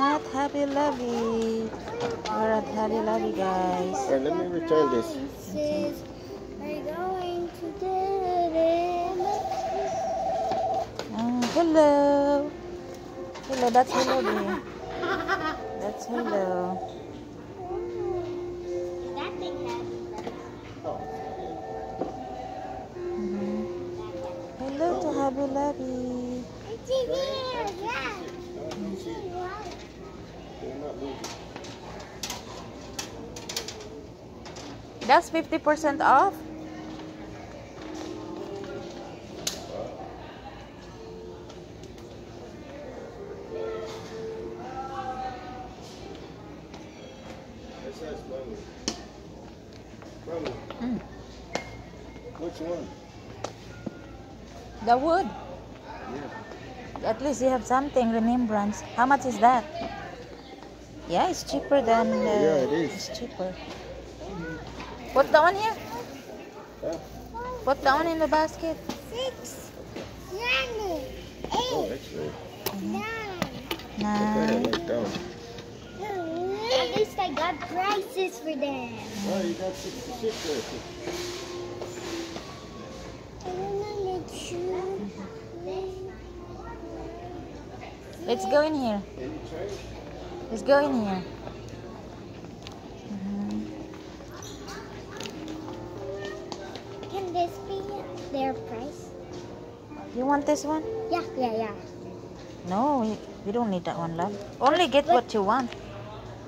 at Hobby Lobby. We're at Hobby Lobby, guys. Alright, let me return this. Okay. We're going to get it. Hello. Hello, that's hello, dear. That's hello. That thing has Hello to Hobby Lobby. it's in here, yeah. That's 50% off. Which one? The wood. Yeah. At least you have something, remembrance. How much is that? Yeah, it's cheaper than Yeah, it is. It's cheaper. Put that one here. Huh? Put that one in the basket. 6, 7, 8, Oh, that's right. 9. Put that Nine. like down. At least I got prices for them. Oh, you got 66 there. I don't know the shoe. Let's go in here. Any change? Let's go in here. Can this be their price? You want this one? Yeah, yeah, yeah. No, we don't need that one, love. Only get what you want.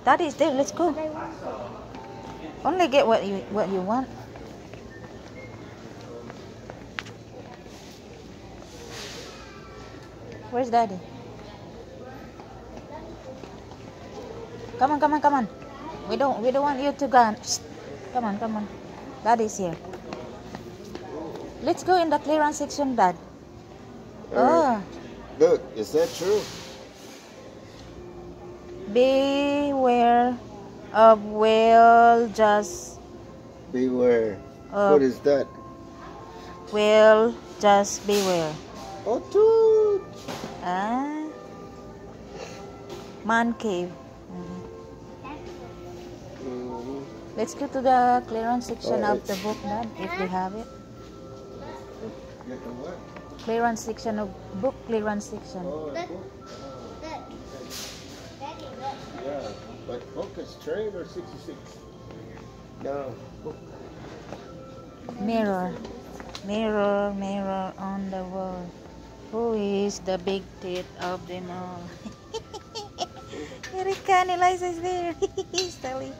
That is there. Let's go. But I want it. Only get what you want. Where's Daddy? Come on, come on, come on. We don't want you to go. Shh. Come on, come on. Daddy's here. Let's go in the clearance section, Dad. Oh, Look, is that true? beware of whale. Just Beware. What is that? whale. Just beware. Oh, dude. Ah, man cave. Let's go to the clearance section Oh, of the book, Dad, if we have it. Get the what? Clearance section of book. Clearance section. Oh, Look. book. Look. Daddy, look. Yeah, but book is trade or 66? No, book. Mirror, mirror, mirror on the wall. Who is the big tit of them all? Erika, Eliza is there. Silly,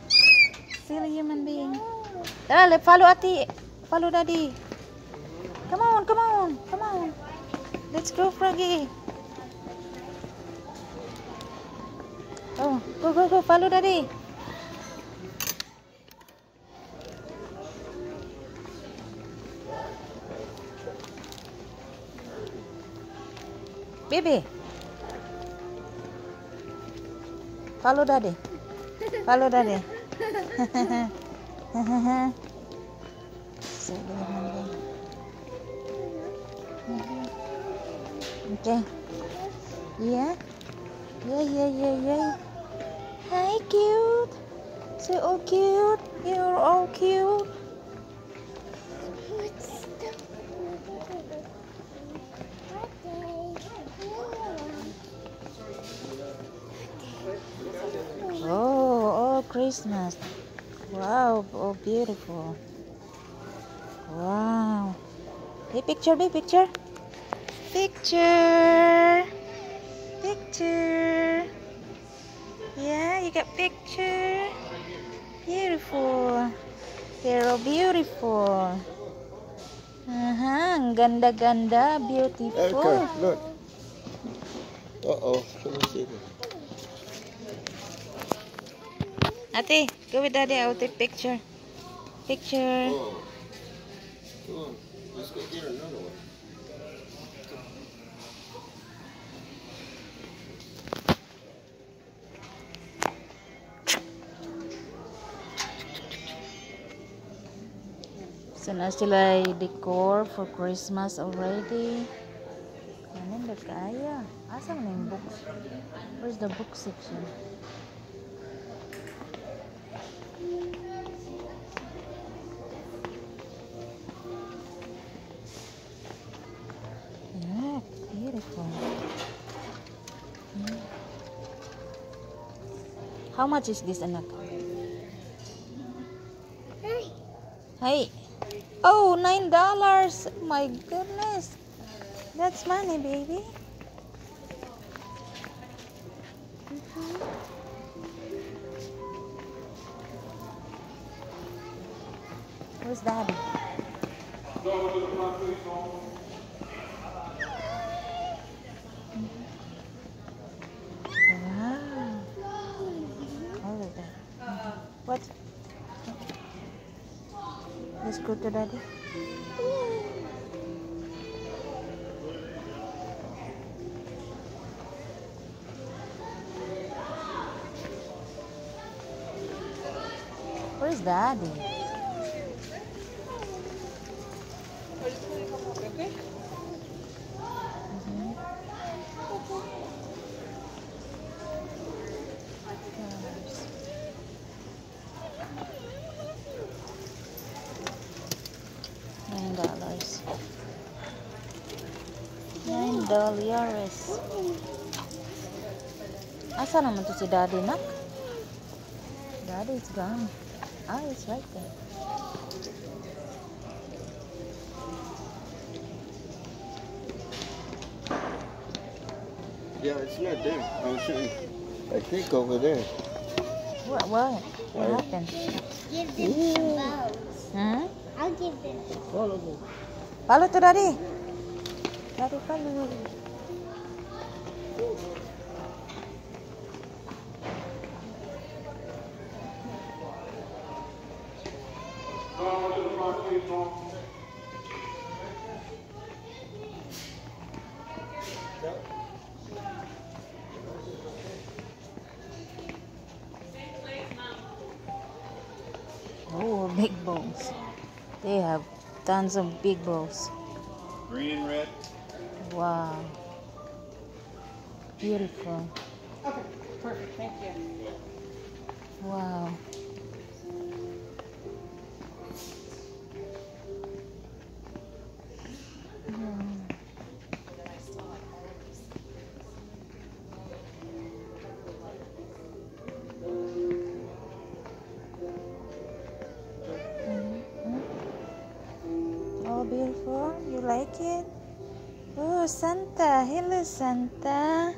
silly human being. Tara, follow Ati. Follow Daddy. Come on, come on, come on. Let's go, Froggy. Oh, go, go, go. Follow Daddy. Baby. Follow Daddy. Follow Daddy. Silly human being. Okay. Yeah. Yeah. Hi, cute. So all cute. You're all cute. What's the... Oh, Christmas. Wow, oh, beautiful. Wow. Hey, picture, babe, picture. Picture. Picture. Yeah, you got picture. Beautiful. Pero beautiful. Ang ganda-ganda, beautiful. Erica, look. Uh-oh. Let me see this. Ate, go with Daddy. I'll take picture. Picture. Oh. Come on. Let's go get another one. So na sila decor for Christmas already. And then the Kaya. Asa man yung books? Where's the book section? Yeah, beautiful. How much is this, anak? Hey. Oh, $9. My goodness. That's money, baby. Where's Daddy? Wow. All of that. What? Let's go to Daddy. Where's Daddy? $9. Asa naman to si Daddy, nak? Daddy is gone. Ah, it's right there. Yeah, it's not there. I was showing. I think over there. What happened? Give them some balls. Hmm? I'll give them. Follow me. Follow to Daddy. Daddy, follow. Oh, big bowls. They have tons of big bowls. Green and red. Wow. Beautiful. Okay, perfect. Thank you. Wow. Oh, beautiful. You like it? Oh, Santa. Hello, Santa.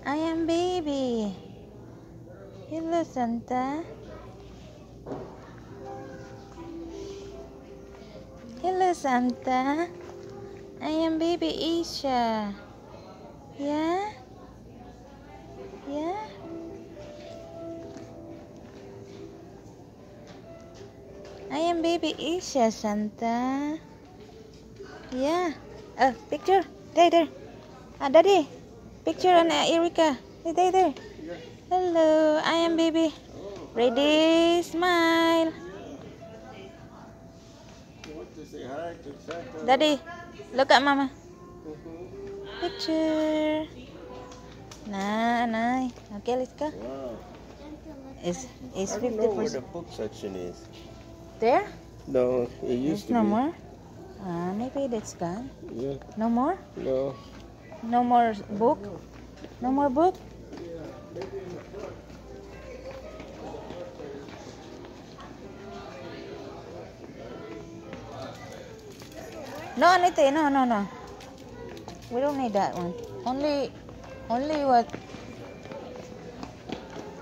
I am baby. Hello, Santa. Hello, Santa. I am baby Isha. Yeah? Yeah? I am baby Isha, Santa. Yeah. Picture. There. Daddy. Picture on Erika. There. Hello. I am baby. Ready? Smile. You want to say hi to Santa? Daddy. Look at Mama. Picture. Nah. Okay, let's go. Wow. It's I don't know where 50%. the book section is. There? No, it used There's to no be. more. Maybe that's gone. Yeah. No more? No. No more book? No more book? No, Anita, no. We don't need that one. Only what?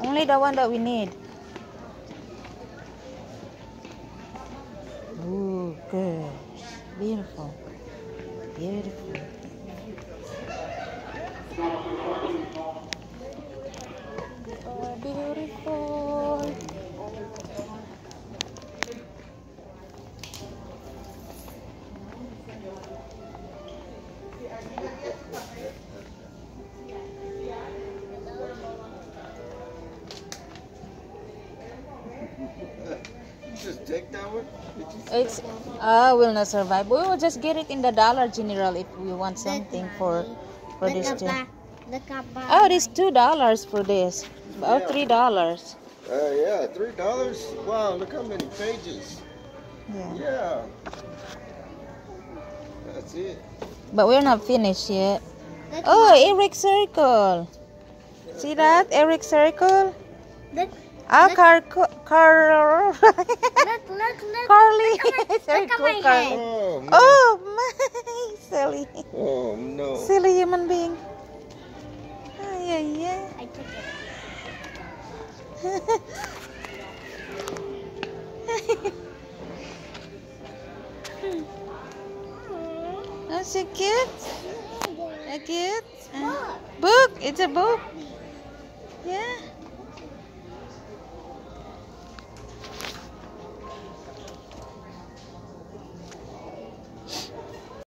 Only the one that we need. Ooh, good. Beautiful. Oh, beautiful. Just take that one. It's will not survive. We will just get it in the Dollar General if we want something for for this too. The kaba. Oh, it is $2 for this. Oh, Yeah. $3. Yeah, $3. Wow, look how many pages. Yeah. Yeah. That's it. But we're not finished yet. Look, Oh, Eric Circle. See that? Eric Circle? look, Ah, Look. Carly. look, look at my head. Oh, man. Oh, my. Silly. Oh, no. Silly human being. Ay, ay, ay. I took it. Oh, so cute. A cute. Book. It's a book. Yeah.